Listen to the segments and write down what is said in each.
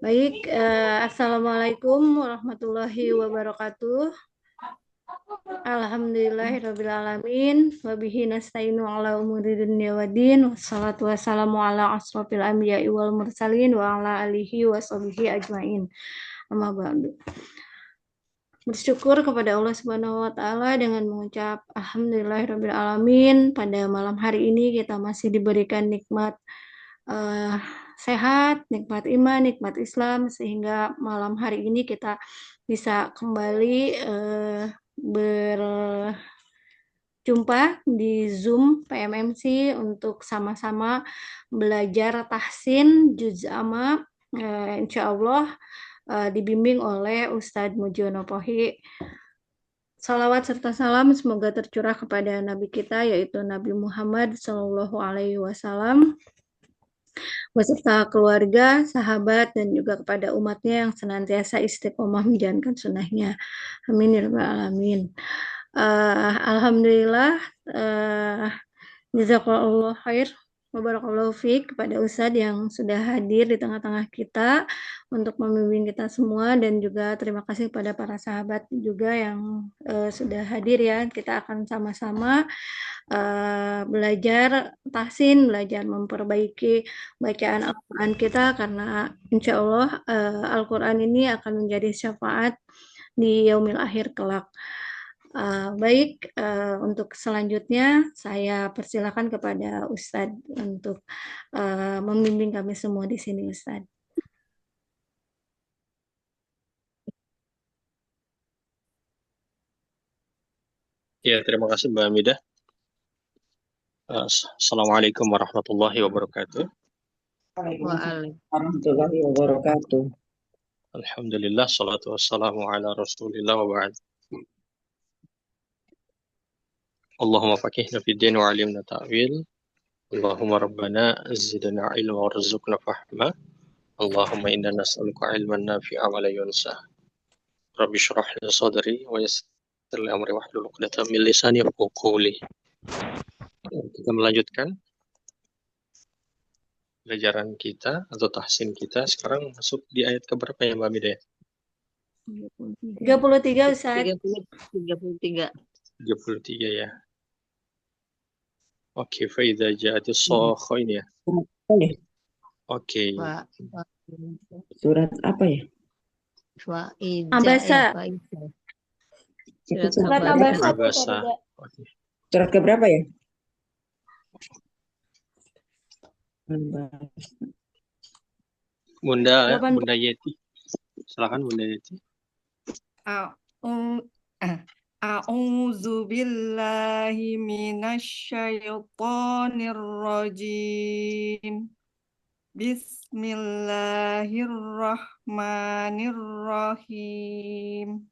Baik, Assalamualaikum warahmatullahi wabarakatuh. Alhamdulillahirrabbilalamin. Wabihi nasta'inu ala umuri dunya waddin. Wassalatu wassalamu ala asrofil anbiya'i wal mursalin wa ala alihi wa sahbihi ajmain. Amma ba'du. Bersyukur kepada Allah Subhanahu wa taala dengan mengucap alhamdulillahirrabbilalamin. Pada malam hari ini kita masih diberikan nikmat sehat, nikmat iman, nikmat Islam, sehingga malam hari ini kita bisa kembali berjumpa di Zoom PMMC untuk sama-sama belajar tahsin juz amma, insya Allah dibimbing oleh Ustadz Mujiono Pohi. Salawat serta salam semoga tercurah kepada Nabi kita, yaitu Nabi Muhammad Sallallahu Alaihi Wasallam, beserta keluarga, sahabat, dan juga kepada umatnya yang senantiasa istiqomah menjalankan sunnahnya. Amin ya rabbal alamin. Alhamdulillah, jazakallahu khair wabarakallahu fiik kepada Ustadz yang sudah hadir di tengah-tengah kita untuk membimbing kita semua, dan juga terima kasih kepada para sahabat juga yang sudah hadir ya. Kita akan sama-sama belajar tahsin, belajar memperbaiki bacaan Al-Quran kita, karena insya Allah Al-Quran ini akan menjadi syafaat di yaumil akhir kelak. Baik, untuk selanjutnya saya persilakan kepada Ustadz untuk membimbing kami semua di sini, Ustadz. Ya, terima kasih Mbak Hamidah. Assalamualaikum warahmatullahi wabarakatuh. Waalaikumsalam warahmatullahi wabarakatuh. Alhamdulillah, salatu wassalamu ala rasulillah wa ba'd. Allahumma faqihna fid din wa alimna ta'wil. Allahumma rabbana zidna ilma warzuqna fahma. Allahumma inna nas'aluka ilman nafi'a wa la yunsa. Rabbi shrah li sadri wa yassir li amri wahlul 'uqdatam min lisani yafqahu qawli. Kita melanjutkan pelajaran kita atau tahsin kita. Sekarang masuk di ayat keberapa ya Mbak Hamidah? 33, Ustadz. 33. 33 ya. Oke, faida ja'atis sokho ini ya. Oke. Surat apa ya? Abasa. Surat Abasa. Oke. Surat keberapa ya? Bunda Yeti. Silakan Bunda Yeti. A'udzu billahi minasyaitonir rajim. Bismillahirrahmanirrahim.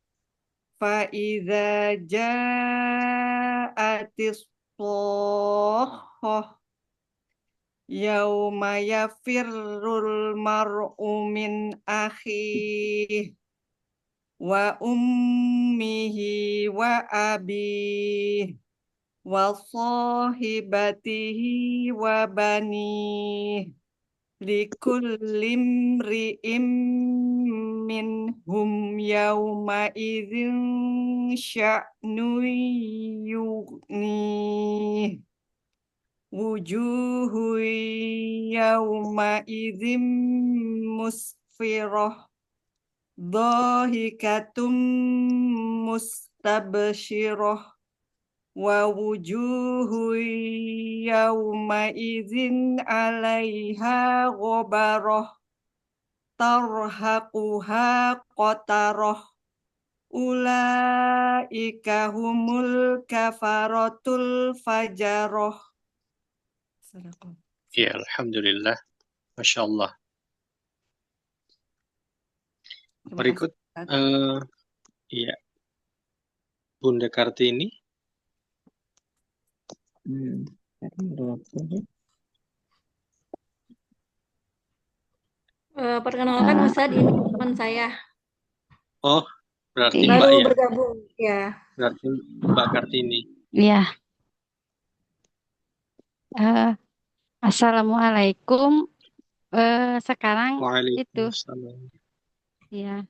Fa idza ja'atis shakhah yauma yafirrul mar'u min akhihi wa ummihi wa abihi wa sahibatihi wa banihi likulli imri'in minhum yawma idzin sya'nu yughnihi wujuhu yawma idzin musfirah dhahikatum mustabshirah wa wujuhu yawma idzin 'alaiha ghabarah tarhaquha qatarah ulaika humul kafaratul fajarah. Ya, alhamdulillah. Masya Allah. Berikut ya, Bunda Kartini. Perkenalkan Ustadz, ini teman saya. Oh, berarti baru Mbak ya? Bergabung ya. Berarti Mbak Kartini. Ya. Assalamualaikum Sekarang itu Waalaikumsalam. ya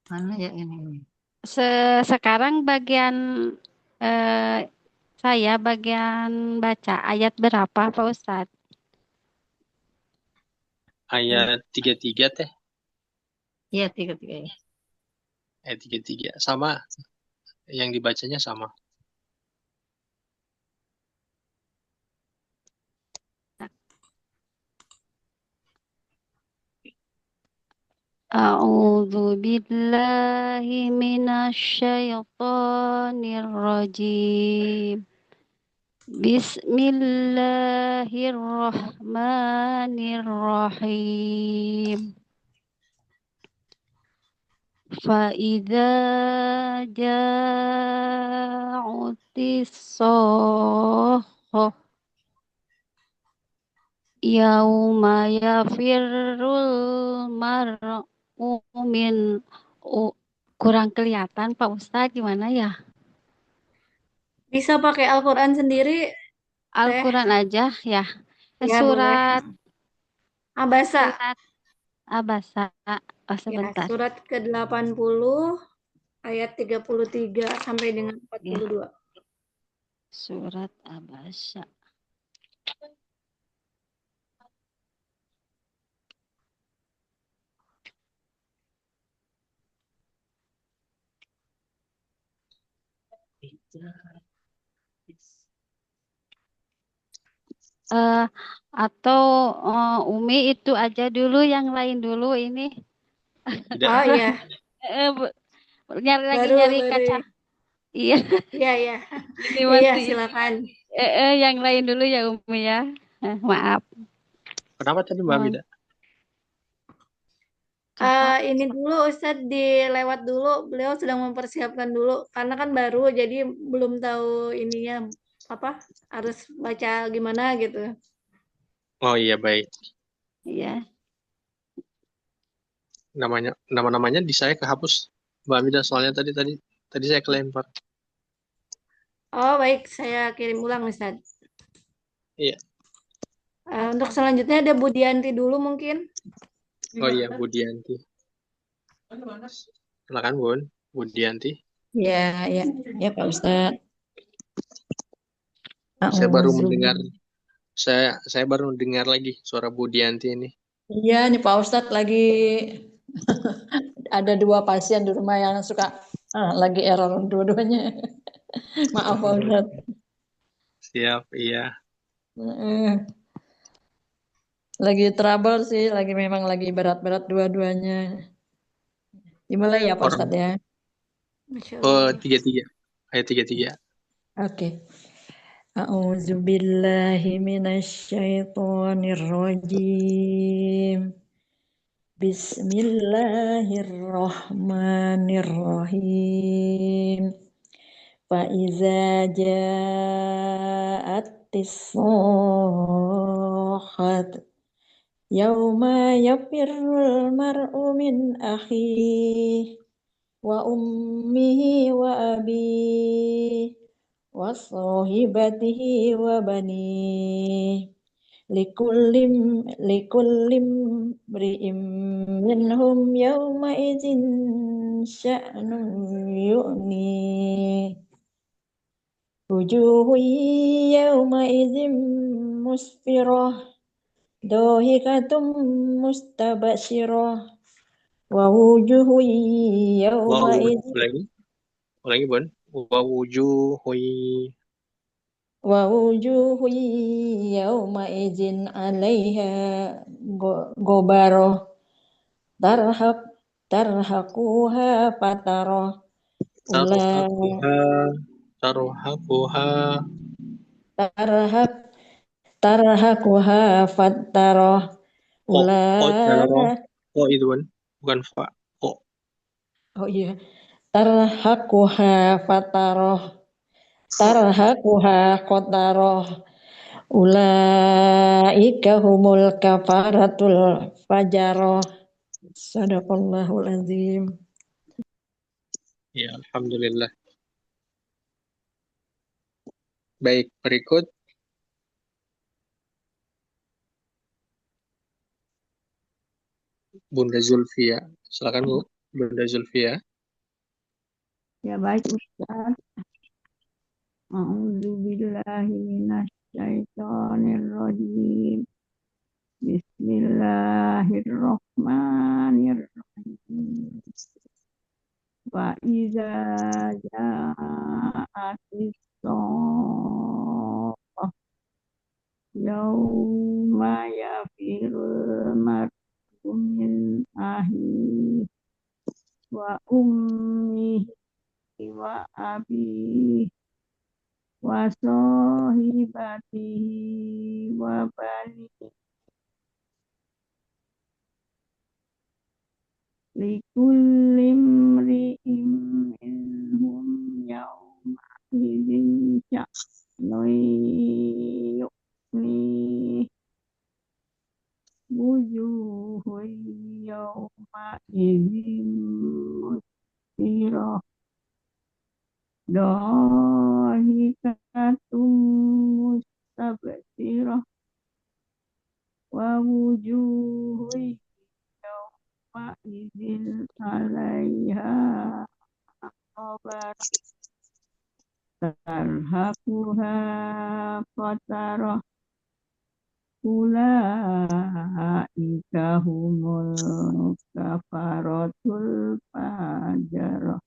Mana ya ini? sekarang bagian eh, saya bagian baca ayat berapa Pak Ustadz? Ayat 33 teh. Iya, tiga-tiga ya. Ayat 33 sama, yang dibacanya sama. A'udzu billahi minasy syaithanir rajim. Bismillahirrahmanirrahim. Fa'idza ja'utis shakhah yauma yafirrul mar'u min kurang kelihatan Pak Ustadz gimana ya? Bisa pakai Al-Quran sendiri, Teh? Al-Quran aja ya. Ya, boleh. Surat Abasa. surat Abasa. Oh, Ya, sebentar. surat ke-80 ayat 33 sampai dengan Ya, 42. surat Abasa. Atau Umi itu aja dulu, yang lain dulu ini. Tidak. Oh iya, Eh, bu- lagi baru nyari baru. kaca. Iya, Iya, iya. ini Iya, masih silakan. yang lain dulu ya Umi ya. Maaf. Kenapa tadi Mbak Mohon. Mida? Ini dulu Ustadz dilewat dulu, beliau sedang mempersiapkan dulu karena kan baru jadi belum tahu ininya apa harus baca gimana gitu. Oh iya, baik. Iya. Nama-namanya di saya kehapus Mbak Mida, soalnya tadi saya kelempar. Oh baik, saya kirim ulang Ustadz. Iya. Untuk selanjutnya ada Budianti dulu mungkin. Oh iya, Budianti. Silakan Bun, Budianti. Ya, ya, ya Pak Ustadz. Saya baru A'udzu. mendengar saya baru mendengar lagi suara Budianti ini. Iya, nih Pak Ustadz lagi ada dua pasien di rumah yang suka lagi error dua-duanya. Maaf Pak Ustadz. Siap, iya. Eh, Lagi trouble sih, memang lagi berat-berat dua-duanya. Dimulai ya Pak Orang Ustadz ya. Masya oh Allah. 33. Ayat 33. Oke. A'udzu billahi minasyaitonir rajim. Bismillahirrahmanirrahim. Faiza ja'at tisakhat yauma yafirrul mar'u min akhihi wa ummihi wa abihi wa sahibatihi wa banihi likullim likullim mri'im minhum yawma idzin sya'nun yu'ni wujuhu yawma idzin musfirah dohikatum mustabashirah wa wujuhu yawma Wow, idzin ulangi Bun. Wa wujuhui. wa wujuhu yawma idzin 'alaiha gobaroh tarhaq tarhaquha fatarah ula Tarhaquha. Tarhaquha. tarhaq tarhaquha fatarah Kok, ula jangan roh. Kok itu Bun. Bukan fa. Kok. oh iya tarhaquha fatarah tarhaquha qatarah ulaika humul kafaratul fajarah sadaqallahul azim. Ya, Alhamdulillah. Baik, berikut Bunda Zulfia. Silakan Bu, Bunda Zulfia. Ya baik Ustaz. A'udzubillahi minasyaitonirrajim. Bismillahirrahmanirrahim. Wa iza ja'atis shaqqah yauma yafirul mar'u min ahlihi wa ummihi wa abihi wa sahibatihi wa banihi likulli imri'in minhum yawma idzin sya'nun yughnihi wujuhun yawma idzin musfirah dahikatum mustabsirah wa wujuhun yawma idzin 'alaiha ghabar tarhaquha qatarah ulaika humul kafaratul fajarah.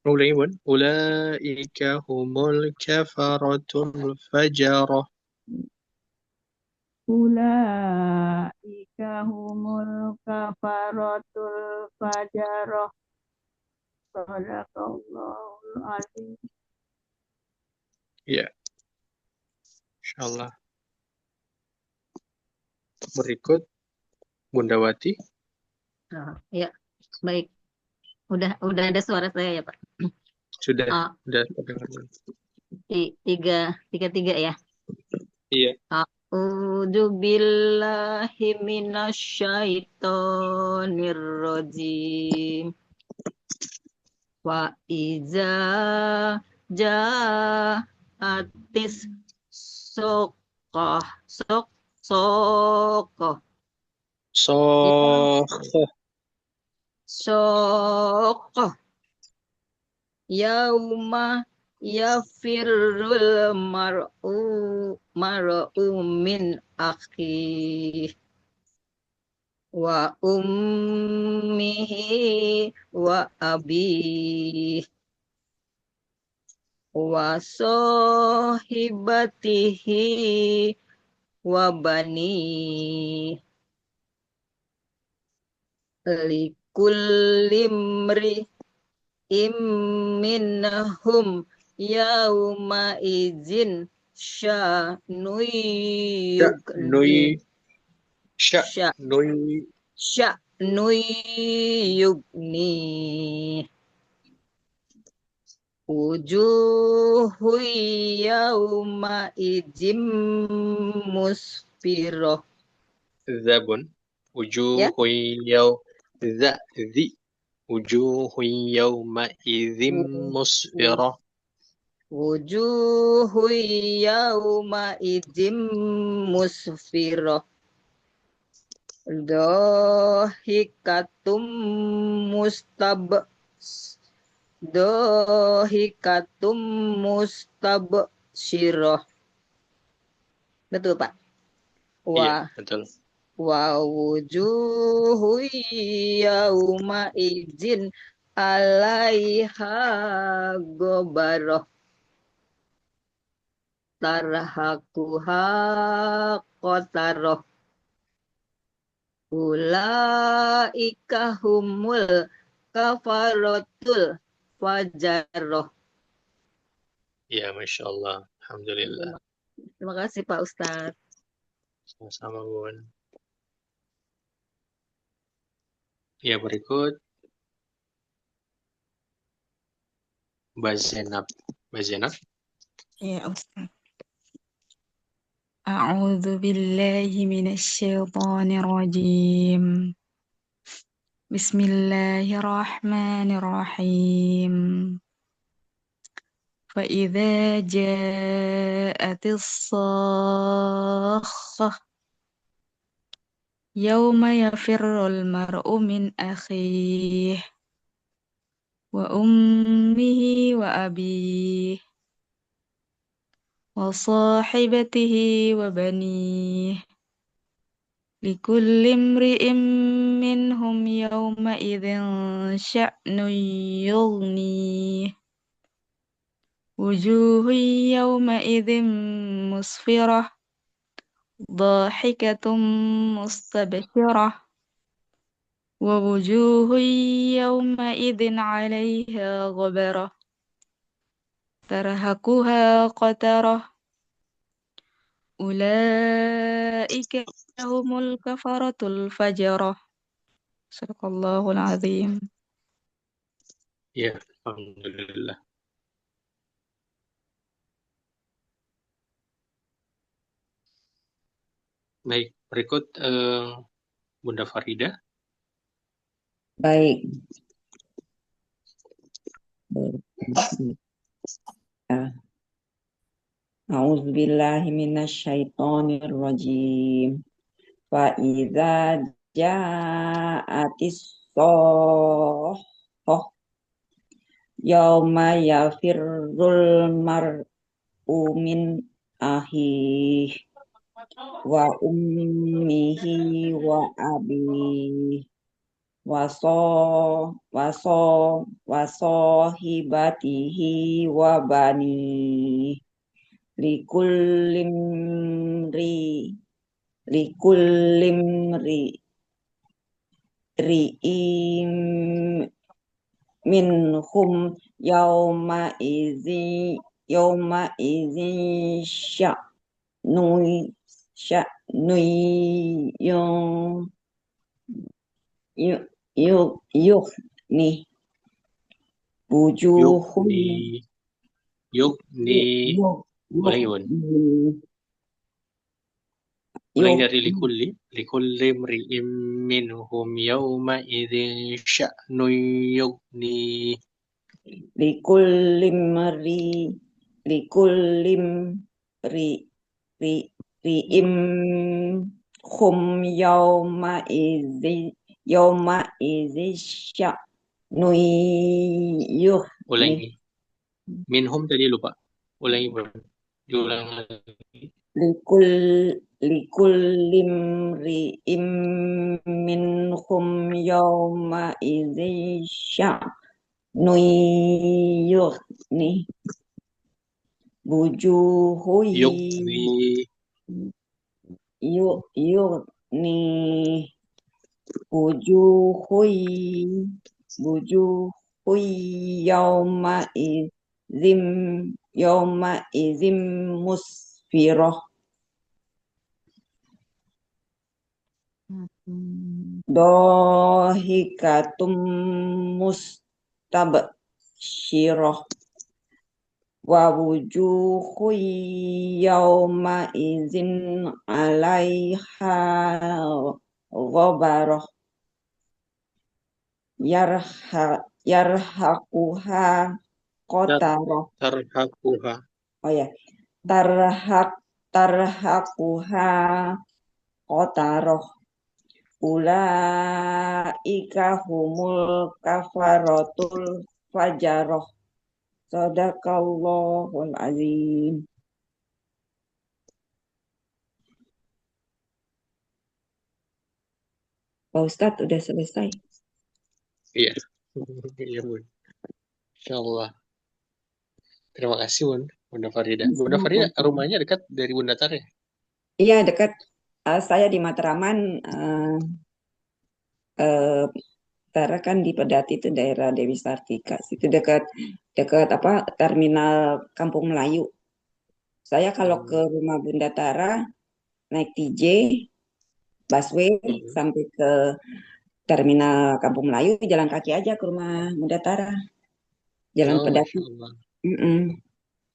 Ulangi Bun. Ulaika humul kafaratul fajarah. Ulaika humul kafaratul fajarah. Sadaqallahul azim. Ya, insyaallah. Berikut Bunda Wati. Ya, baik. Udah ada suara saya ya, Pak. Sudah Ah, terdengar. tiga ya. Iya. A'udzu billahi minasyaitonir rajim. Wa iza ja'atis soqah soqah Sokhah. soqah yauma yafirrul mar'u min akhi wa ummihi wa abihi wa sahibatihi wa bani likulli minhum yauma izin sya'nui yugni sya'nui yugni wujuhu yauma izin musfirah. Zabun. Wujuhu wujuhu yawma idzim musfirah. Wujuhu yauma izin musfirah dahikatum mustabsyirah. Betul, Pak? Iya, betul. Wa wujuhu yauma izin 'alaiha ghabarah tarhaquha qatarah ulaika humul kafaratul fajarah. Ya, Masya Allah. Alhamdulillah. Terima kasih Pak Ustadz. Sama-sama, Bun. Ya, berikut Mbak Zainab. Mbak Zainab. Ya Ustaz. A'udzu billahi minasyaitonir rajim. Bismillahirrahmanirrahim. Fa idza ja'atis shakhah Yauma yafirrul mar'u min akhihi wa ummihi wa abihi wa sahibatihi wa banihi likulli imri'in minhum yawma idzin sya'nun yughnihi wujuhun yawma idzin musfirah dhahikatum mustabshirah wa wujuhun yawma idzin 'alaiha ghabarah tarhaquha qatarah ulaika humul kafaratul fajarah. Sadaqallahul azim. Ya, alhamdulillah. Baik, berikut Bunda Farida. Baik. A'udzubillahi minasyaitonirrajim. Fa idza ja'atis soh yauma yafirrul mar'u min ahih wa ummihi wa abihi wasahibatihi wa bani likullim ri'im minhum yawma izi sya'nui nih wujuhun Yukni. Ulangi, Bun. Ulangi dari likulli mri'im minhum yawma idzin sya'nun yughni. likullim ri'im hum yawma izi sya'nun Ulangi. Minhum tadi lupa. Ulangi, Bun. Diulang lagi. likullim ri'im minhum yawma izi sya'nun yughni wujuhui yughni wujuhui yawma idzin musfirah dhahikatum mustabshirah wa wujuhu yawma idzin 'alaiha ghabarah yarhaquha qatarah. Tarhaquha. Oh ya, tarhaquha qatarah. Ulaika humul kafaratul fajarah. Sadaqallahul azim. Pak Ustadz udah selesai. Iya. Iya, Bun. Insyaallah. Terima kasih, Bun. Bunda Farida. Bunda Farida rumahnya dekat dari Bunda Tar ya? Iya, dekat. Saya di Matraman. Tara kan di Pedati itu daerah Dewi Sartika. Situ dekat terminal Kampung Melayu. Saya kalau ke rumah Bunda Tara naik TJ, busway sampai ke terminal Kampung Melayu, jalan kaki aja ke rumah Bunda Tara. Jalan Pedati.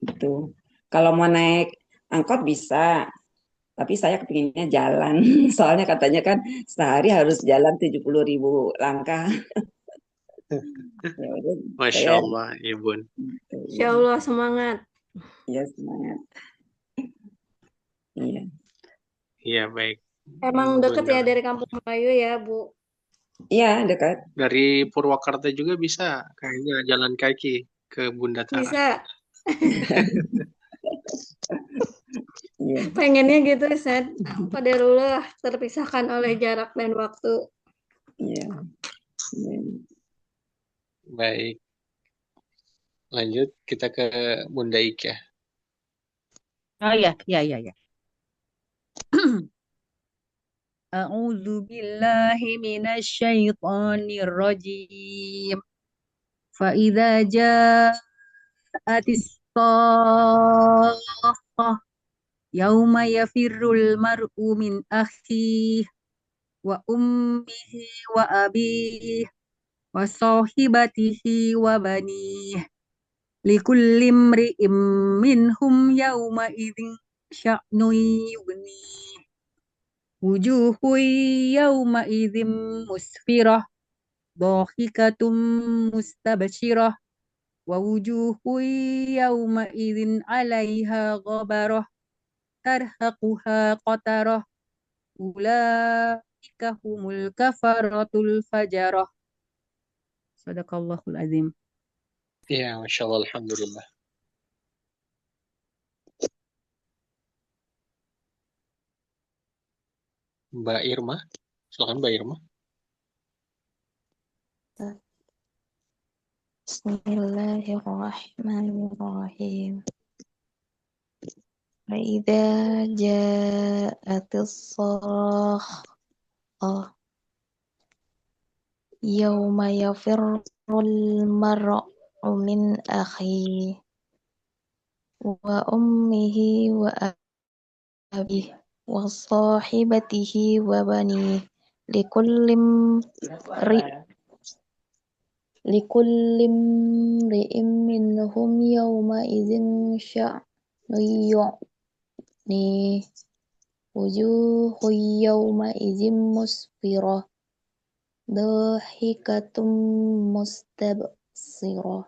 Gitu. Kalau mau naik angkot bisa, tapi saya kepinginnya jalan. Soalnya katanya kan sehari harus jalan 70.000 langkah. Masya Allah, ya Bun. Insya Allah, semangat. Ya, semangat. Iya. Iya, baik. Emang deket ya Benar. dari Kampung Melayu ya, Bu? Iya, dekat. Dari Purwakarta juga bisa kayaknya jalan kaki ke Bunda Tara. Bisa. Iya. Pengennya gitu, Ustaz. Qadarullah terpisahkan oleh jarak dan waktu. Iya. Iya. Baik, lanjut kita ke Bunda Ika. Oh iya, iya. A'udzu billahi minasyaitonir rajim. Fa idza ja'atis shaqqah yauma yafirrul mar'u min akhihi wa ummihi wa abihi wa sahibatihi wa banihi likulli imri'in minhum yauma idzin sya'nun yughnihi wujuhun yauma idzin musfirah dhahikatum mustabsyirah wa wujuhun yauma idzin 'alaiha ghabarah tarhaquha qatarah ulaika humul kafaratul fajarah. Sadaqallahul azim. Ya, Masya Allah, Alhamdulillah. Mbak Irma, silakan Mbak Irma. Bismillahirrahmanirrahim. Fa'idza ja'atis shaqqah yauma yafirrul mar'u min akhihi wa ummihi wa abihi wa sahibatihi wa banihi likullim ri'im minhum yawma idzin sya'nu yu'ni wujuhun yawma idzin musfirah dhahikatum mustabsirah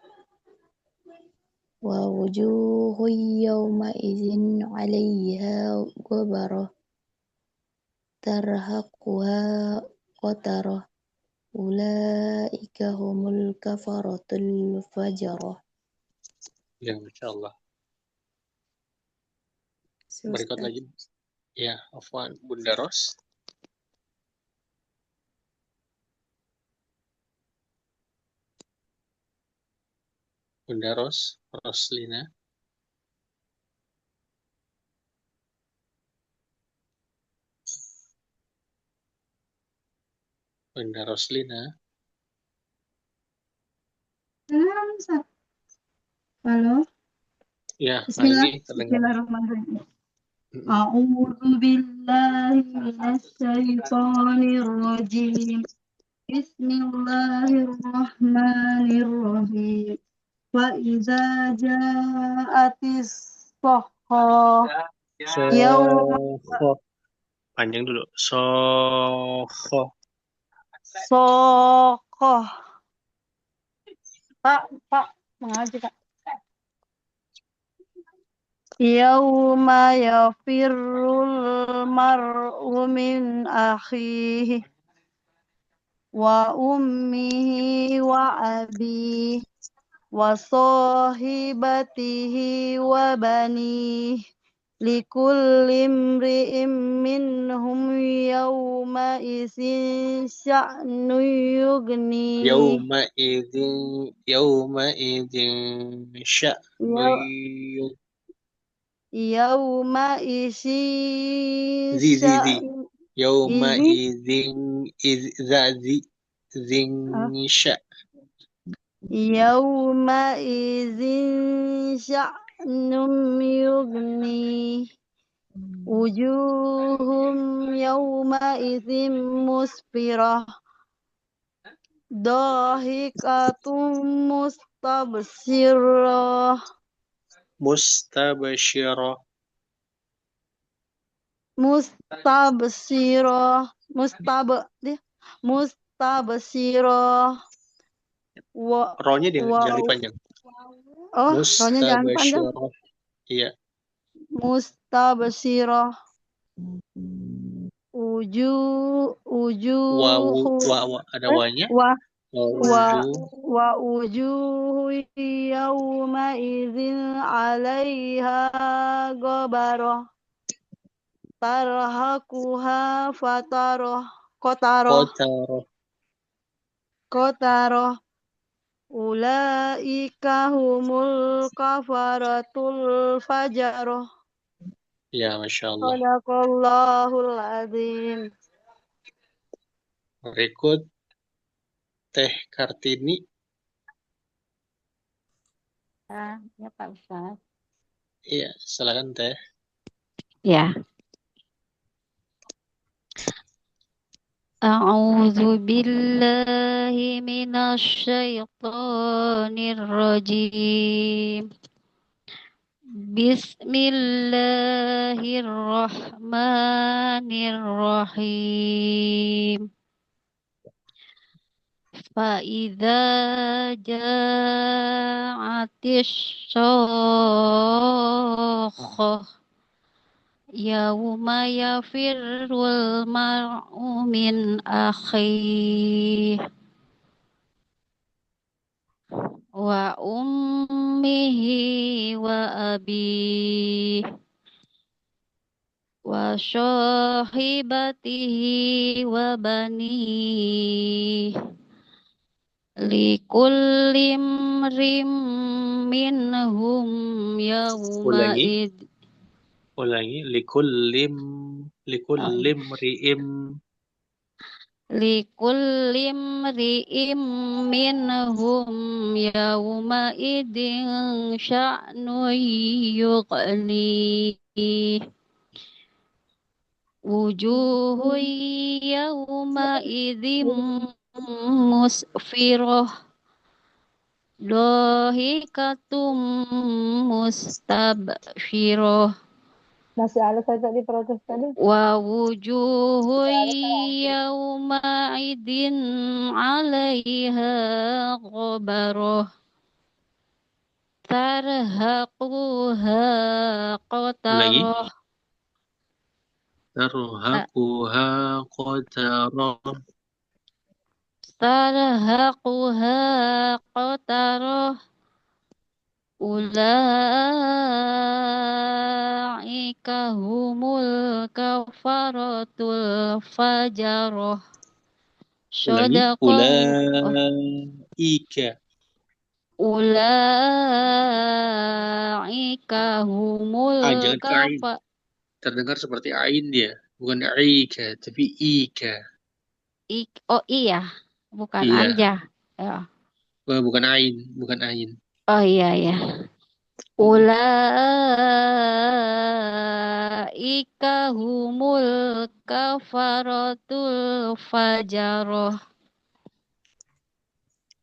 wa wujuhun yawma idzin 'alaiha ghabarah tarhaquha qatarah ulaika humul kafaratul fajarah. Ya, Masya Allah. Berikut lagi. Ya, Afwan, Bunda Ros. Bunda Roslina. Bunda Roslina. Halo. Ya, ini terdengar. Bismillahirrahmanirrahim. A'udzu billahi minasyaitonir rajim. Bismillahirrahmanirrahim. Wa idza ja'atis shaqqah yauma Soho. Panjang dulu. Soho. shaqqah. Pak, mengaji Pak. Yauma yafirrul mar'u min akhihi wa ummihi wa abihi wa sahibatihi wa banihi likulli imri'in minhum yawma idzin sya'nu yughni Yauma idzin sya'nu yauma idzin Zi. sya'nu Yauma idzin zin sya. yauma idzin sya'num yughni wujuhum yauma idzin musfirah dhahikatum mustabsyirah Mustabsyirah. mustabsyirah Rohnya jangan dipanjang. rohnya jangan panjang. Mustabsyirah. Iya. Mustabsyirah wujuhu ada wanya. wa Wa wa wujuhu yawma idzin 'alaiha ghabarah tarhaquha qatarah ulaika humul kafaratul fajarah. Ya, Masya Allah. Sadaqallahul azim. Berikut Teh Kartini. Ya Pak Ustaz. Iya, silakan Teh. Ya. A'udzu billahi minasy syaithanir rajim. Bismillahirrahmanirrahim. Fa'idza ja'atis shakhah yauma yafirrul mar'u min akhihi wa ummihi wa abihi wa sahibatihi wa banihi likulli imrim minhum yawma Ulangi. Likullim ri'im. likulli imri'im minhum yawma idin sya'nu yughni wujuhu yawma idin musfirah dohikatum mustabsyirah. Masih ada saya tadi protes tadi. Wa wujuhu yawma idin 'alaiha ghabarah tarhaquha qatarah. Tarhaquha qatarah. Tarhaquha qatarah ulaika humul kafaratul fajarah. Ulaika humul jangan ke ain. Terdengar seperti ain dia. Bukan ika, tapi ika. Iya, bukan Iya. anja. Ya. Bukan ain. Oh iya. Ulaika humul kafaratul fajarah.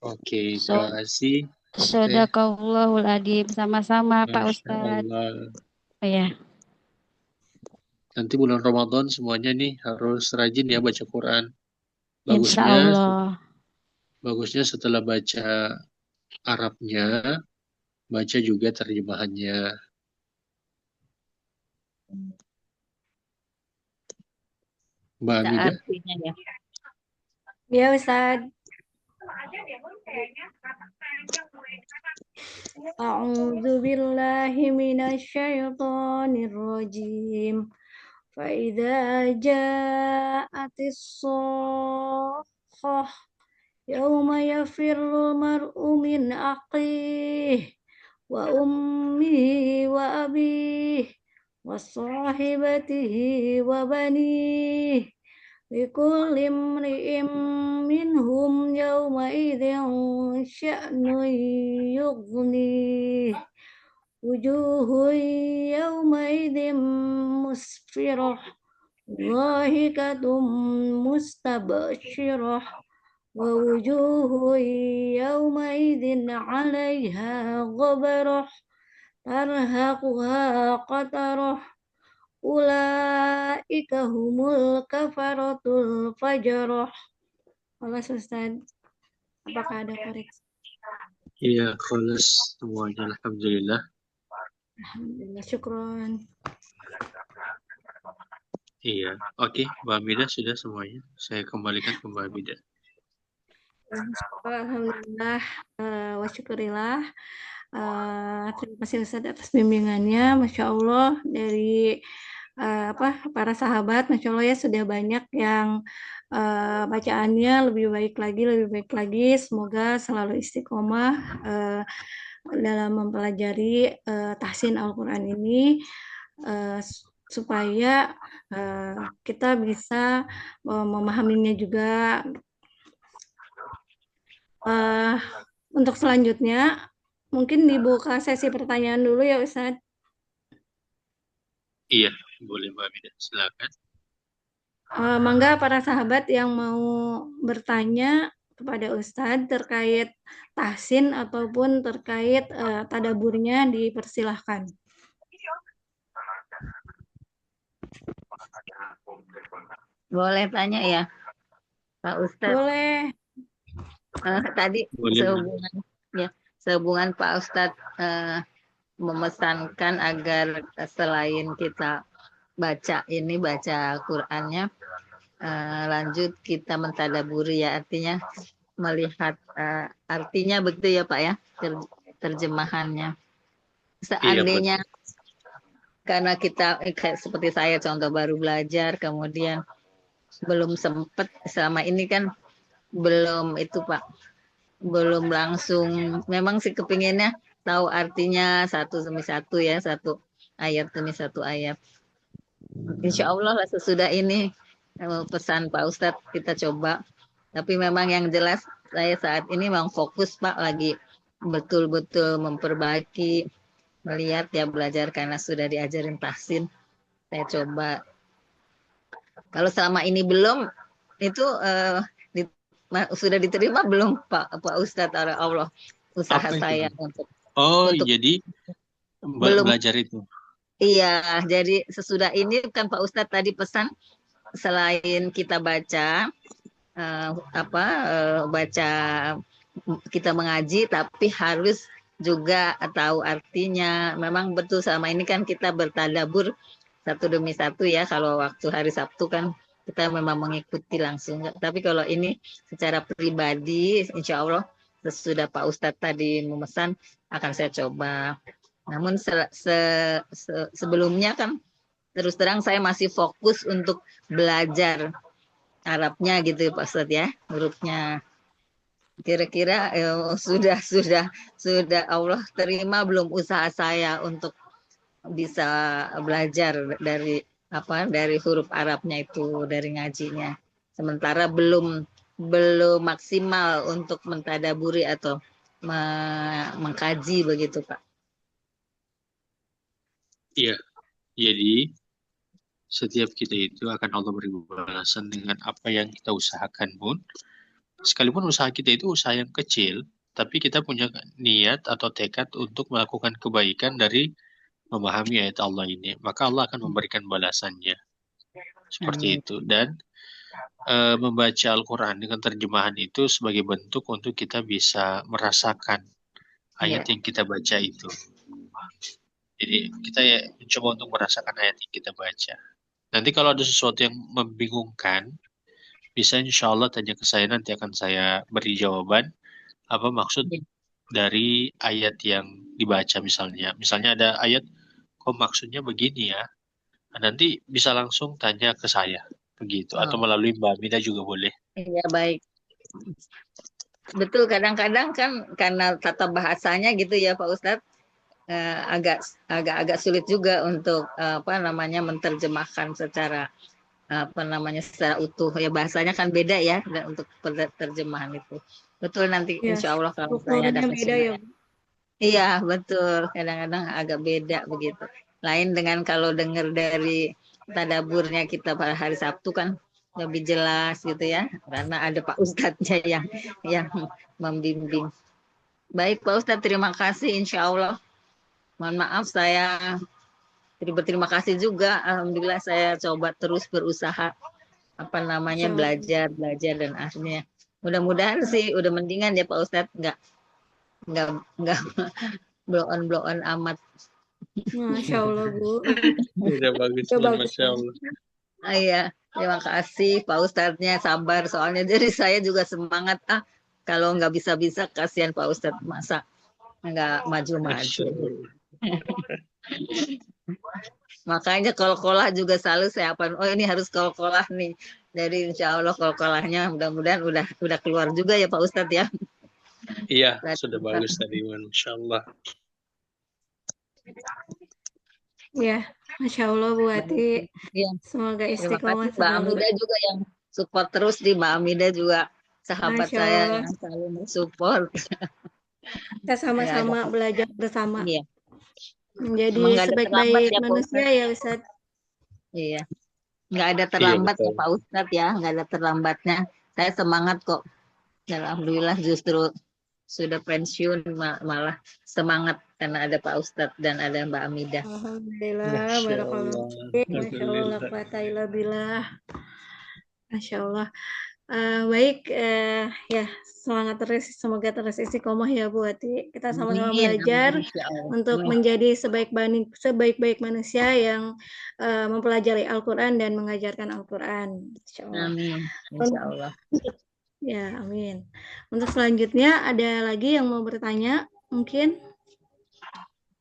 Oke, terima kasih. Shadaqallahul adzim. Sama-sama Pak Ustadz. Iya. Nanti bulan Ramadan semuanya nih harus rajin ya baca Quran. Bagusnya setelah baca Arabnya, baca juga terjemahannya. Mbak Amidah. Ya Ustaz. A'udzu billahi minasy syaithanir rajim. Fa idza ja'atis shakhah yauma yafirrul mar'u min akhihi wa ummihi wa abihi wa sahibatihi wa banihi likulli imri'in minhum yawma idzin sya'nun yughni wujuhun yawma idzin musfirah dhahikatum mustabsyirah wa wujuhun yawma idzin 'alaiha ghabarah tarhaquha qatarah ulaika humul kafaratul fajarah. Halo Ustaz, apakah ada koreksi? Iya, khusus semuanya. Alhamdulillah. Alhamdulillah, syukron. Iya, oke, Mbak Mida sudah semuanya. Saya kembalikan ke Mbak Mida. Alhamdulillah, wa syukurillah. Terima kasih Ustaz atas bimbingannya, Masya Allah dari para sahabat, Masya Allah ya sudah banyak yang bacaannya lebih baik lagi. Semoga selalu istiqomah dalam mempelajari tahsin Al-Quran ini eh, supaya kita bisa memahaminya juga. Untuk selanjutnya mungkin dibuka sesi pertanyaan dulu ya Ustadz. Iya, boleh Mbak Mida, silakan. Mangga para sahabat yang mau bertanya kepada Ustadz terkait tahsin ataupun terkait tadaburnya dipersilahkan. Boleh tanya ya, Pak Ustadz. Boleh. Tadi sehubungan Pak Ustadz memesankan agar selain kita baca Qurannya, lanjut kita mentadaburi ya, artinya melihat artinya begitu ya Pak ya, terjemahannya. Seandainya karena kita seperti saya contoh baru belajar, kemudian belum sempat selama ini kan belum itu Pak, belum langsung, memang sih kepinginnya tahu artinya satu demi satu ya, satu ayat demi satu ayat. Insya Allah lah sesudah ini pesan Pak Ustadz kita coba. Tapi memang yang jelas saya saat ini memang fokus Pak, lagi betul-betul memperbaiki, melihat ya belajar karena sudah diajarin tahsin. Saya coba. Kalau selama ini belum, itu sudah diterima belum Pak Ustadz oleh Allah usaha saya untuk jadi belum belajar itu. Iya, jadi sesudah ini kan Pak Ustadz tadi pesan selain kita baca kita mengaji, tapi harus juga tahu artinya. Memang betul selama ini kan kita bertadabur satu demi satu ya, kalau waktu hari Sabtu kan kita memang mengikuti langsung. Tapi kalau ini secara pribadi, insya Allah sesudah Pak Ustadz tadi memesan akan saya coba. Namun sebelumnya kan terus terang saya masih fokus untuk belajar Arabnya gitu Pak Ustadz ya, hurufnya. Kira-kira sudah Allah terima belum usaha saya untuk bisa belajar dari huruf Arabnya itu, dari ngajinya. Sementara belum maksimal untuk mentadaburi atau mengkaji begitu Pak. Iya, jadi setiap kita itu akan Allah beri balasan dengan apa yang kita usahakan pun. Sekalipun usaha kita itu usaha yang kecil, tapi kita punya niat atau tekad untuk melakukan kebaikan dari memahami ayat Allah ini, maka Allah akan memberikan balasannya. Seperti itu. Dan membaca Al-Quran dengan terjemahan itu sebagai bentuk untuk kita bisa merasakan ayat yang kita baca itu. Jadi kita ya mencoba untuk merasakan ayat yang kita baca. Nanti kalau ada sesuatu yang membingungkan, bisa insya Allah tanya ke saya, nanti akan saya beri jawaban apa maksud dari ayat yang dibaca misalnya. Misalnya ada ayat, kok maksudnya begini ya? Nanti bisa langsung tanya ke saya, begitu. Atau melalui Mbak Mida juga boleh. Iya, baik. Betul, kadang-kadang kan karena tata bahasanya gitu ya Pak Ustadz, agak sulit juga untuk menerjemahkan secara secara utuh ya, bahasanya kan beda ya untuk terjemahan itu. Betul, nanti insya Allah kalau saya ada kesempatan. Iya betul, kadang-kadang agak beda begitu. Lain dengan kalau dengar dari tadaburnya kita pada hari Sabtu kan lebih jelas gitu ya, karena ada Pak Ustadznya yang membimbing. Baik Pak Ustadz, terima kasih insya Allah. Mohon maaf saya berterima kasih juga. Alhamdulillah saya coba terus berusaha belajar dan akhirnya mudah-mudahan sih udah mendingan ya Pak Ustadz, nggak blow on amat. Masya Allah Bu. Udah bagus, Masya Allah. Iya, terima kasih Pak Ustadznya, sabar soalnya jadi saya juga semangat kalau nggak bisa-bisa kasihan Pak Ustadz, masa nggak Masya maju-maju. Allah. Makanya kol-kolah juga selalu saya apa, oh ini harus kol-kolah nih. Jadi insya Allah kol-kolahnya mudah-mudahan udah keluar juga ya Pak Ustadz ya. Iya, Berarti sudah kita- bagus tadi, Masya Allah. Ya, Masya Allah Bu Ati. Iya, Semoga terima istiqomah kasih Mbak selalu. Amida juga yang support terus di Mbak Amida juga sahabat Masya saya Allah. yang selalu mensupport. Kita sama-sama Nggak ada, belajar bersama. iya. Menjadi Emang nggak ada terlambat sebaik-baik ya Pak manusia Ustadz. ya Ustadz. Iya, nggak ada Iya, terlambat ya betul. Pak Ustadz ya, nggak ada terlambatnya. Saya semangat kok. Dan alhamdulillah justru sudah pensiun malah semangat karena ada Pak Ustadz dan ada Mbak Amida. Alhamdulillah, Masya barakallahu Allah. fiik. Masya Allah, la Alhamdulillah. quwata illa billah. Masya Allah. Baik, ya semangat terus, semoga terus istiqomah ya Bu Ati. Kita sama-sama Amin, belajar amin, insya Allah. untuk Amin, menjadi sebaik-baik manusia yang mempelajari Al-Quran dan mengajarkan Al-Quran. Insya Allah. amin, insya Allah. Ya, amin. Untuk selanjutnya ada lagi yang mau bertanya? Mungkin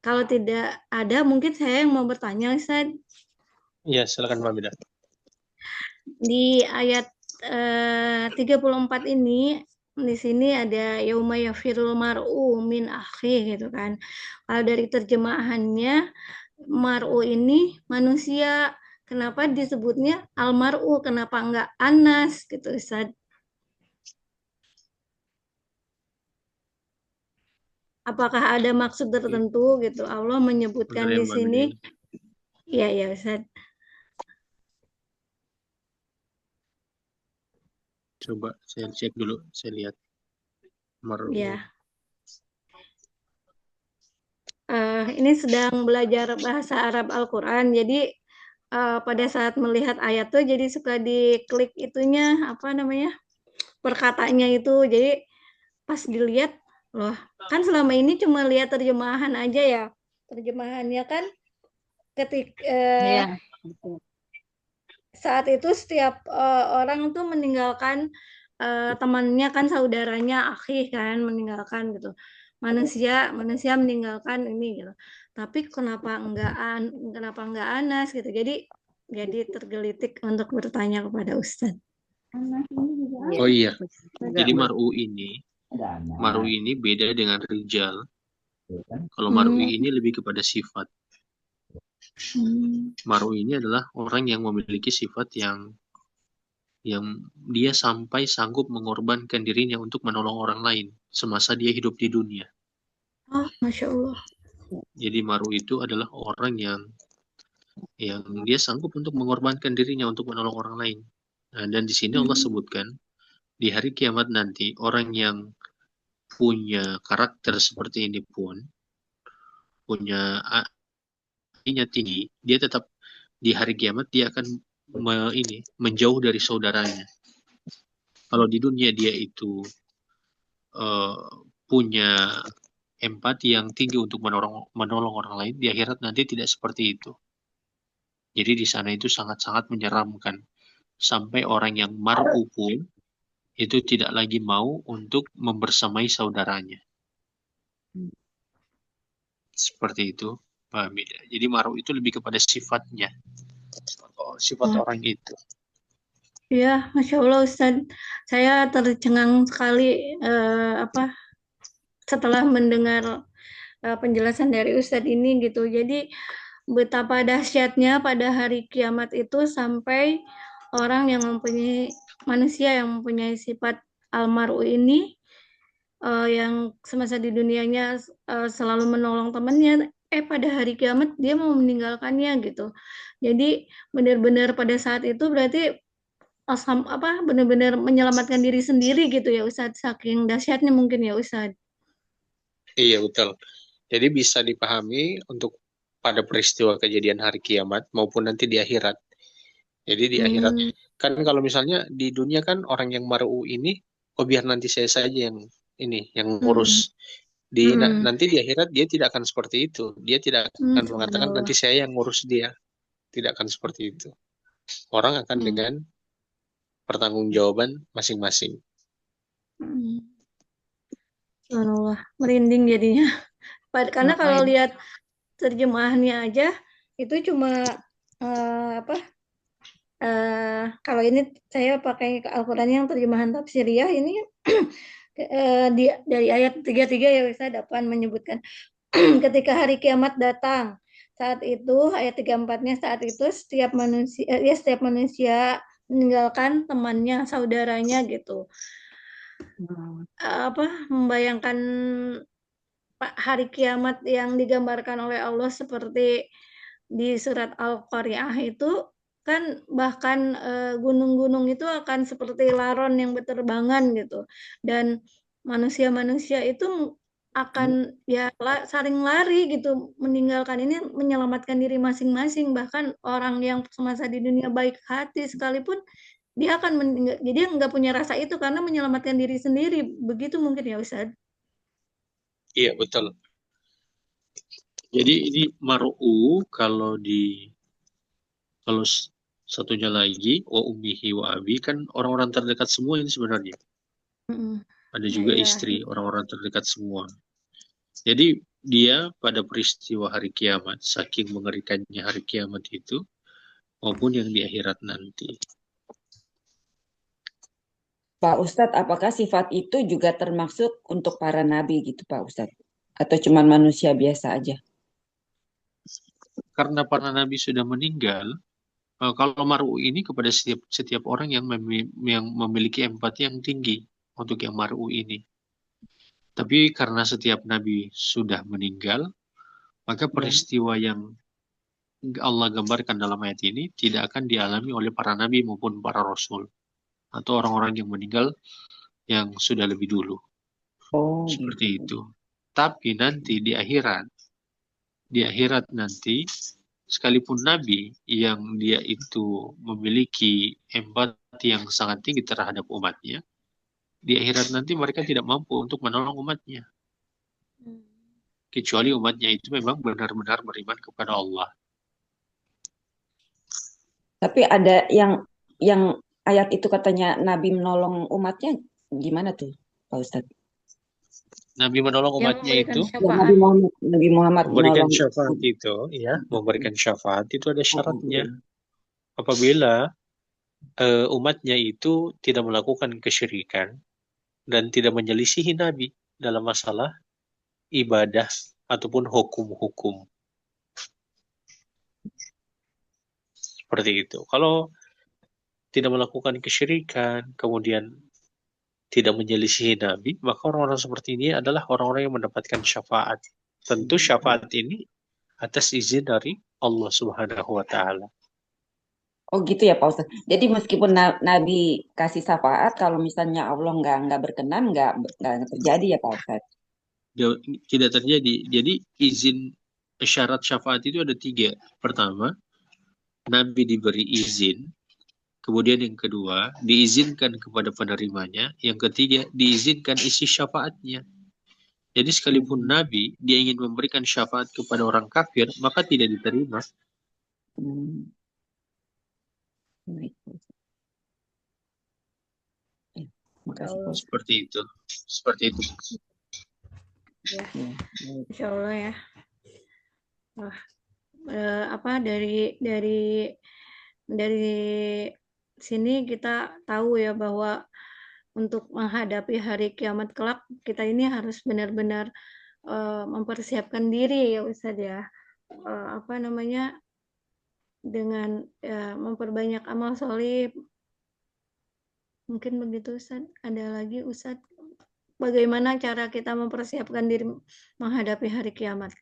kalau tidak ada, mungkin saya yang mau bertanya, Ustaz. Iya, silakan Mbak Mida. Di ayat 34 ini, di sini ada yauma yafirul mar'u min akhi gitu kan. Kalau dari terjemahannya, mar'u ini manusia. Kenapa disebutnya almar'u? Kenapa enggak anas gitu, Ustaz? Apakah ada maksud tertentu gitu? Allah menyebutkan Benar ya di Mbak sini. Mida. Iya, ya, Ustaz. Coba saya cek dulu, saya lihat. Mar'u. Ya. Ini sedang belajar bahasa Arab Al-Quran, jadi pada saat melihat ayat tuh jadi suka diklik itunya, apa namanya, perkataannya itu, jadi pas dilihat, loh, kan selama ini cuma lihat terjemahan aja ya, terjemahannya kan Iya, betul. saat itu setiap orang tuh meninggalkan temannya kan, saudaranya, akhi kan, meninggalkan gitu. Manusia meninggalkan ini gitu. Tapi kenapa enggak Anas gitu. Jadi tergelitik untuk bertanya kepada Ustadz. Oh iya, Juga jadi mar'u ini beda dengan rijal. Kalau mar'u ini lebih kepada sifat. Mar'u ini adalah orang yang memiliki sifat yang dia sampai sanggup mengorbankan dirinya untuk menolong orang lain semasa dia hidup di dunia. Oh, Masya Allah. Jadi mar'u itu adalah orang yang dia sanggup untuk mengorbankan dirinya untuk menolong orang lain. Nah, dan di sini Allah sebutkan di hari kiamat nanti orang yang punya karakter seperti ini pun punya hatinya tinggi, dia tetap di hari kiamat dia akan menjauh dari saudaranya. Kalau di dunia dia itu punya empati yang tinggi untuk menolong orang lain, di akhirat nanti tidak seperti itu. Jadi di sana itu sangat-sangat menyeramkan. Sampai orang yang mar'u pun itu tidak lagi mau untuk membersamai saudaranya. Seperti itu, Pak Hamida. Jadi mar'u itu lebih kepada sifatnya. Sifat orang itu. Ya, Masya Allah Ustaz. Saya tercengang sekali setelah mendengar penjelasan dari Ustadz ini gitu. Jadi betapa dahsyatnya pada hari kiamat itu sampai orang yang manusia yang mempunyai sifat almaru ini yang semasa di dunianya selalu menolong temannya, pada hari kiamat dia mau meninggalkannya gitu. Jadi benar-benar pada saat itu berarti benar-benar menyelamatkan diri sendiri gitu ya Ustadz, saking dahsyatnya mungkin ya Ustadz. Iya, betul. Jadi bisa dipahami untuk pada peristiwa kejadian hari kiamat maupun nanti di akhirat. Jadi di akhirat kan kalau misalnya di dunia kan orang yang mar'u ini, biar nanti saya saja yang ngurus. Nanti di akhirat dia tidak akan seperti itu. Dia tidak akan mengatakan nanti saya yang ngurus dia. Tidak akan seperti itu. Orang akan Hmm. dengan pertanggungjawaban masing-masing. Subhanallah, merinding jadinya. Karena kalau lihat terjemahannya aja itu cuma apa? Kalau ini saya pakai Al-Quran yang terjemahan tafsiriyah ini dari ayat 33 ya Ustaz dapat menyebutkan ketika hari kiamat datang. Saat itu ayat 34-nya saat itu setiap manusia meninggalkan temannya, saudaranya gitu. Membayangkan hari kiamat yang digambarkan oleh Allah seperti di surat Al-Qari'ah itu kan bahkan gunung-gunung itu akan seperti laron yang berterbangan gitu, dan manusia-manusia itu akan saling lari gitu, meninggalkan ini menyelamatkan diri masing-masing, bahkan orang yang semasa di dunia baik hati sekalipun dia akan jadi nggak punya rasa itu karena menyelamatkan diri sendiri, begitu mungkin ya Ustaz? Iya, betul. Jadi ini mar'u kalau satunya lagi wa ummihi wa abi kan orang-orang terdekat semua ini sebenarnya. Ada juga istri, orang-orang terdekat semua. Jadi dia pada peristiwa hari kiamat, saking mengerikannya hari kiamat itu, maupun yang di akhirat nanti. Pak Ustadz, apakah sifat itu juga termasuk untuk para nabi gitu Pak Ustadz? Atau cuma manusia biasa aja? Karena para nabi sudah meninggal, kalau mar'u ini kepada setiap orang yang memiliki empati yang tinggi untuk yang mar'u ini. Tapi karena setiap nabi sudah meninggal, maka peristiwa yang Allah gambarkan dalam ayat ini tidak akan dialami oleh para nabi maupun para rasul atau orang-orang yang meninggal yang sudah lebih dulu. Seperti itu. Tapi nanti di akhirat nanti, sekalipun nabi yang dia itu memiliki empati yang sangat tinggi terhadap umatnya, di akhirat nanti mereka tidak mampu untuk menolong umatnya. Kecuali umatnya itu memang benar-benar beriman kepada Allah. Tapi ada yang ayat itu katanya Nabi menolong umatnya, gimana tuh Pak Ustadz? Nabi menolong umatnya itu, Nabi Muhammad memberikan menolong syafaat itu, ya, memberikan syafaat itu ada syaratnya. Apabila umatnya itu tidak melakukan kesyirikan dan tidak menyelisihi Nabi dalam masalah ibadah ataupun hukum-hukum. Seperti itu. Kalau tidak melakukan kesyirikan, kemudian tidak menyelisihi Nabi, maka orang-orang seperti ini adalah orang-orang yang mendapatkan syafaat. Tentu syafaat ini atas izin dari Allah Subhanahu wa Ta'ala. Oh gitu ya Pak Ustadz. Jadi meskipun Nabi kasih syafaat, kalau misalnya Allah nggak berkenan, nggak terjadi ya Pak Ustadz. Tidak terjadi. Jadi izin syarat syafaat itu ada 3. Pertama, Nabi diberi izin. Kemudian yang kedua, diizinkan kepada penerimanya. Yang ketiga, diizinkan isi syafaatnya. Jadi sekalipun Nabi, dia ingin memberikan syafaat kepada orang kafir, maka tidak diterima. Seperti itu. Seperti itu. Ya, Insya Allah ya. Wah, dari sini kita tahu ya bahwa untuk menghadapi hari kiamat kelak kita ini harus benar-benar mempersiapkan diri ya Ustadz ya. Dengan memperbanyak amal sholih. Mungkin begitu Ustadz. Ada lagi Ustadz, bagaimana cara kita mempersiapkan diri menghadapi hari kiamat?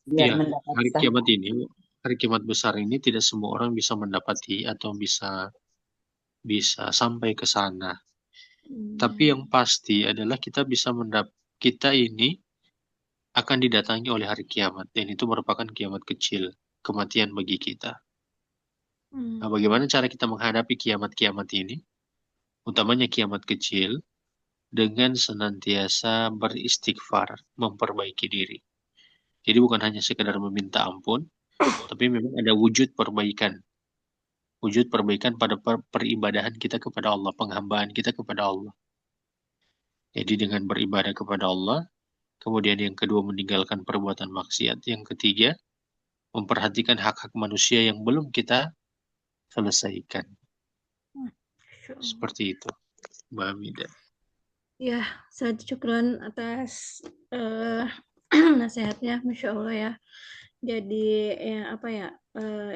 Ya, hari kiamat ini, hari kiamat besar ini tidak semua orang bisa mendapati atau bisa sampai ke sana. Tapi yang pasti adalah kita ini akan didatangi oleh hari kiamat, dan itu merupakan kiamat kecil, kematian bagi kita. Nah, bagaimana cara kita menghadapi kiamat-kiamat ini? Utamanya kiamat kecil, dengan senantiasa beristighfar, memperbaiki diri. Jadi bukan hanya sekedar meminta ampun, Tapi memang ada wujud perbaikan pada peribadahan kita kepada Allah, penghambaan kita kepada Allah. Jadi dengan beribadah kepada Allah, kemudian yang kedua meninggalkan perbuatan maksiat, yang ketiga memperhatikan hak-hak manusia yang belum kita selesaikan. Seperti itu, Mbak Hamidah. Ya, saya syukran atas nasihatnya, Masya Allah ya. Jadi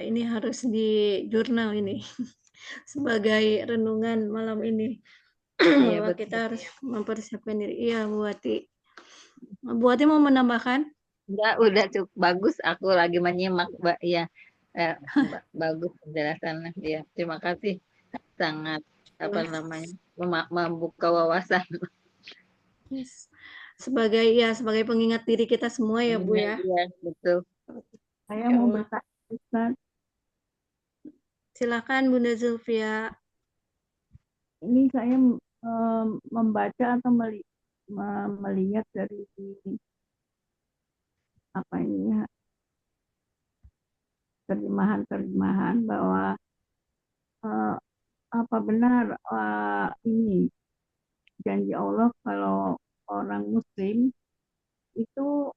ini harus di jurnal ini sebagai renungan malam ini. Iya, Bahwa betul. kita harus mempersiapkan diri. Iya, Bu Ati. Bu Ati mau menambahkan? Enggak, udah cukup bagus. Aku lagi menyimak, Mbak. Iya, bagus penjelasannya. Iya, terima kasih. Sangat membuka wawasan. Yes. Sebagai pengingat diri kita semua ya, Bu ya. Iya, betul. Saya mau bertanya, Ustaz. Silakan Bunda Zulfia. Ini saya membaca atau melihat dari terjemahan bahwa apa benar ini janji Allah kalau orang Muslim itu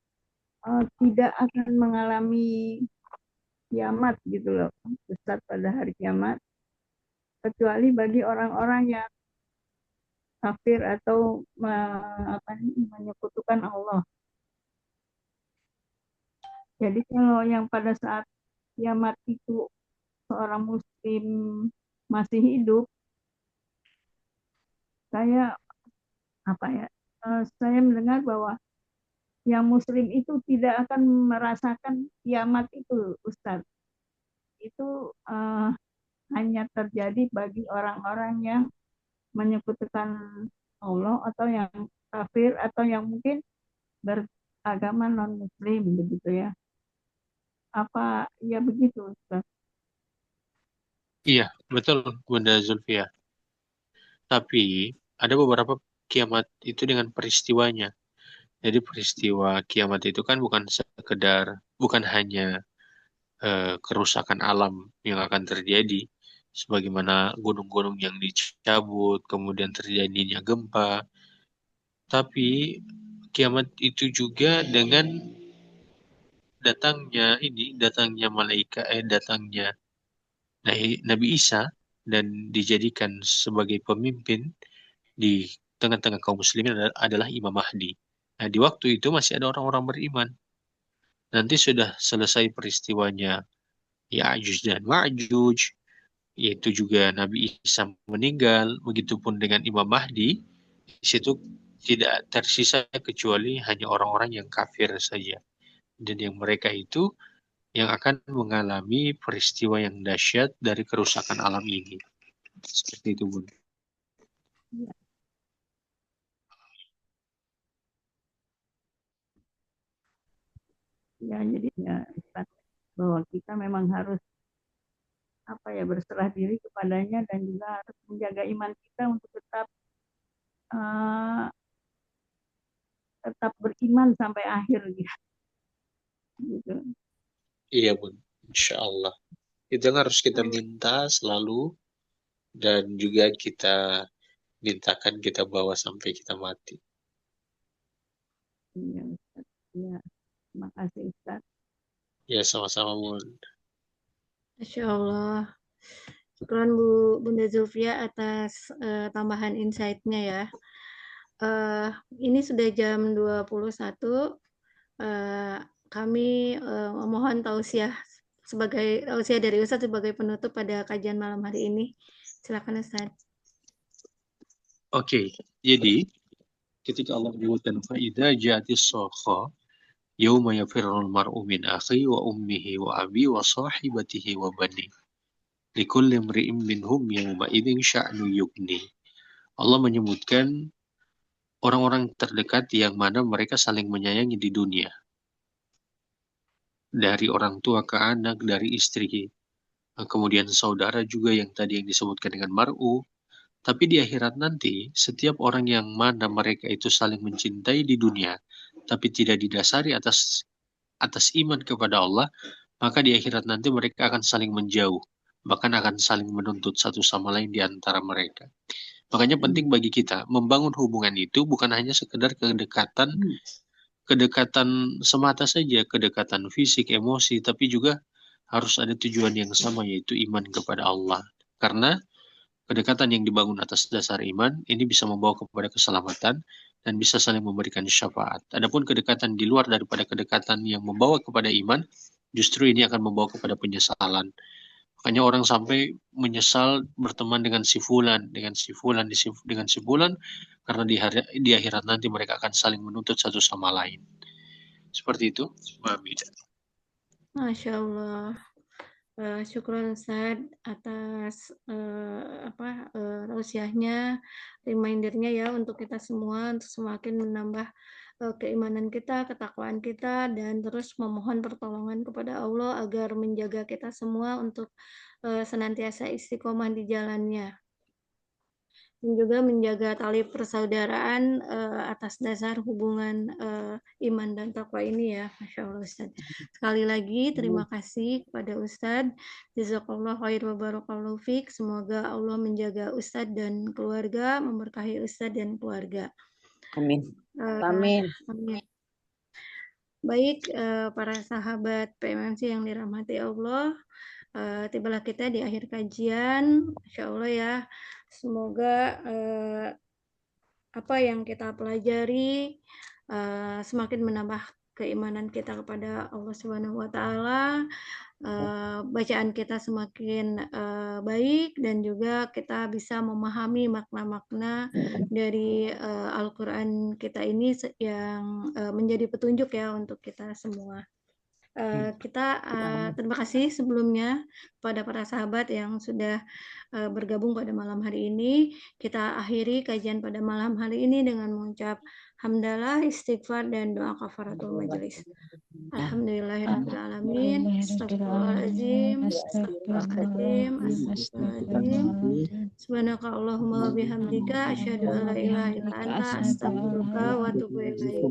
tidak akan mengalami kiamat gitu loh, Ustaz, pada hari kiamat, kecuali bagi orang-orang yang kafir atau menyekutukan Allah. Jadi kalau yang pada saat kiamat itu seorang Muslim masih hidup, saya mendengar bahwa yang Muslim itu tidak akan merasakan kiamat itu, Ustaz. Itu hanya terjadi bagi orang-orang yang menyekutukan Allah atau yang kafir atau yang mungkin beragama non-Muslim begitu ya. Apa ya begitu, Ustaz? Iya, betul Bunda Zulfia. Tapi ada beberapa kiamat itu dengan peristiwanya. Jadi peristiwa kiamat itu kan bukan hanya kerusakan alam yang akan terjadi, sebagaimana gunung-gunung yang dicabut, kemudian terjadinya gempa. Tapi kiamat itu juga dengan datangnya Nabi Isa dan dijadikan sebagai pemimpin di tengah-tengah kaum muslimin adalah Imam Mahdi. Nah, di waktu itu masih ada orang-orang beriman. Nanti sudah selesai peristiwanya Ya'juj dan Ma'juj, yaitu juga Nabi Isa meninggal, begitupun dengan Imam Mahdi, di situ tidak tersisa kecuali hanya orang-orang yang kafir saja. Dan yang mereka itu yang akan mengalami peristiwa yang dahsyat dari kerusakan alam ini. Seperti itu, Bun. Ya, jadi ya, Ustaz, bahwa kita memang harus berserah diri kepadanya dan juga harus menjaga iman kita untuk tetap beriman sampai akhir gitu. Iya, Bun. Insya Allah. Itu yang harus kita minta selalu dan juga kita mintakan kita bawa sampai kita mati. Iya, Ustaz. Ya, terima kasih, Ustaz. Ya, sama-sama, Bun. Masya Allah. Syukran Bunda Zulfia atas tambahan insight-nya ya. Ini sudah jam 21. Kami memohon tausiah dari Ustaz sebagai penutup pada kajian malam hari ini. Silakan Ustaz. Oke, jadi ketika Allah menyebutkan faida jatis sokha yauma yafirrul mar'u min akhi wa ummihi wa abi wa sahibatihi wa bani likulli imri'in minhum yawma idzin sya'nu yughni. Allah menyebutkan orang-orang terdekat yang mana mereka saling menyayangi di dunia. Dari orang tua ke anak, dari istri, kemudian saudara juga yang tadi yang disebutkan dengan mar'u. Tapi di akhirat nanti, setiap orang yang mana mereka itu saling mencintai di dunia, tapi tidak didasari atas iman kepada Allah, maka di akhirat nanti mereka akan saling menjauh, bahkan akan saling menuntut satu sama lain di antara mereka. Makanya penting bagi kita membangun hubungan itu bukan hanya sekedar kedekatan semata saja, kedekatan fisik, emosi, tapi juga harus ada tujuan yang sama, yaitu iman kepada Allah. Karena kedekatan yang dibangun atas dasar iman ini bisa membawa kepada keselamatan dan bisa saling memberikan syafaat. Adapun kedekatan di luar daripada kedekatan yang membawa kepada iman, justru ini akan membawa kepada penyesalan. Makanya orang sampai menyesal berteman dengan si fulan, dengan si fulan, karena di akhirat nanti mereka akan saling menuntut satu sama lain. Seperti itu, Mbak Mida. Masya Allah. Syukron Ustaz atas tausiahnya, remindernya ya untuk kita semua untuk semakin menambah keimanan kita, ketakwaan kita, dan terus memohon pertolongan kepada Allah agar menjaga kita semua untuk senantiasa istiqomah di jalannya. Dan juga menjaga tali persaudaraan atas dasar hubungan iman dan takwa ini ya, Masya Allah Ustaz. Sekali lagi terima kasih kepada Ustaz. Jazakallah khair wa barakallahu fiik. Semoga Allah menjaga Ustaz dan keluarga, memberkahi Ustaz dan keluarga. Amin. Amin. Amin. Baik, para sahabat PMMC yang dirahmati Allah, tibalah kita di akhir kajian, Masya Allah ya. Semoga apa yang kita pelajari semakin menambah keimanan kita kepada Allah Subhanahu wa Ta'ala, bacaan kita semakin baik, dan juga kita bisa memahami makna-makna dari Al-Quran kita ini yang menjadi petunjuk ya untuk kita semua. Kita terima kasih sebelumnya kepada para sahabat yang sudah bergabung pada malam hari ini. Kita akhiri kajian pada malam hari ini dengan mengucap hamdalah, istighfar, dan doa kafaratul majelis. Alhamdulillahirrahmanirrahim. Astagfirullahaladzim. Astagfirullahaladzim. Astagfirullahaladzim. Subhanaka Allahumma wa bihamdika asyhadu an la ilaha illa anta astaghfiruka wa atubu ilaik.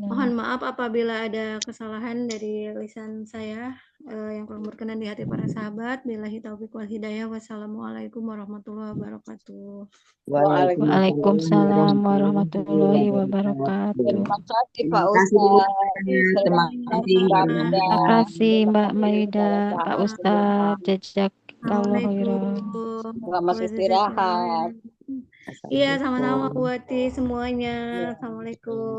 Mohon maaf apabila ada kesalahan dari lisan saya yang kurang berkenan di hati para sahabat. Billahi taufiq wal hidayah. Wassalamualaikum warahmatullahi wabarakatuh. Waalaikumsalam warahmatullahi wabarakatuh. Terima kasih Pak Ustaz. Terima kasih Terima kasih Mbak Maida, Pak Ustadz, jazakallahu khairan. Selamat istirahat. Iya, sama-sama buat semuanya. Assalamualaikum.